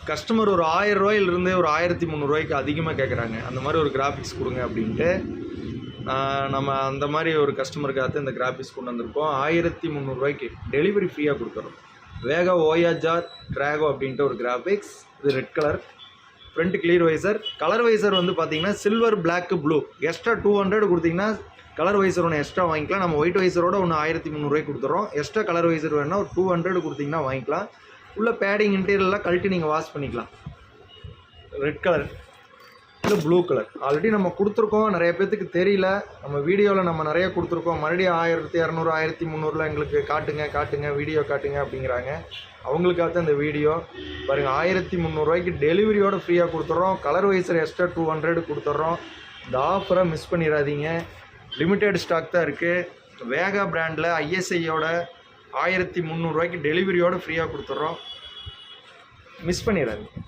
Customer ஒரு 1000 ரூபாயிலிருந்து ஒரு 1300 ரூபாய்க்கு அதிகமாக கேட்குறாங்க. அந்த மாதிரி ஒரு கிராஃபிக்ஸ் கொடுங்க அப்படின்ட்டு நம்ம அந்த மாதிரி ஒரு கஸ்டமருக்காக இந்த கிராஃபிக்ஸ் கொண்டு வந்திருக்கோம். 1300 ரூபாய்க்கு டெலிவரி ஃப்ரீயாக கொடுத்துறோம். வேகா ஓயாஜார் ட்ராகோ அப்படின்ட்டு ஒரு கிராஃபிக்ஸ். இது red colour, front clear visor. Colour visor வந்து பார்த்தீங்கன்னா சில்வர், பிளாக், ப்ளூ. எக்ஸ்ட்ரா 200 கொடுத்தீங்கன்னா கலர் வைசர் ஒன்று எக்ஸ்ட்ரா வாங்கிக்கலாம். நம்ம ஒயிட் வைசரோட ஒன்று 1300 ரூபாய்க்கு கொடுத்துறோம். எக்ஸ்ட்ரா கலர் வைசர் வேணுன்னா ஒரு 200 கொடுத்தீங்கன்னா வாங்கிக்கலாம். உள்ள பேடிங் இன்டீரியர்லாம் கழட்டி நீங்கள் வாஷ் பண்ணிக்கலாம். ரெட் கலர், இல்லை ப்ளூ கலர் ஆல்ரெடி நம்ம கொடுத்துருக்கோம். நிறைய பேர்த்துக்கு தெரியல, நம்ம வீடியோவில் நம்ம நிறைய கொடுத்துருக்கோம். மறுபடியும் 1200 1300 எங்களுக்கு காட்டுங்க வீடியோ காட்டுங்க அப்படிங்கிறாங்க. அவங்களுக்காக தான் இந்த வீடியோ பாருங்கள். 1300 ரூபாய்க்கு டெலிவரியோடு ஃப்ரீயாக கொடுத்துட்றோம். கலர் வைசர் எக்ஸ்ட்ரா 200 கொடுத்துட்றோம். இந்த ஆஃபரை மிஸ் பண்ணிடாதீங்க. லிமிட்டெட் ஸ்டாக் தான் இருக்குது. வேகா பிராண்டில் ISIயோட 1300 ரூபாய்க்கு டெலிவரியோடு ஃப்ரீயாக கொடுத்துட்றோம். மிஸ் பண்ணிடாதீங்க.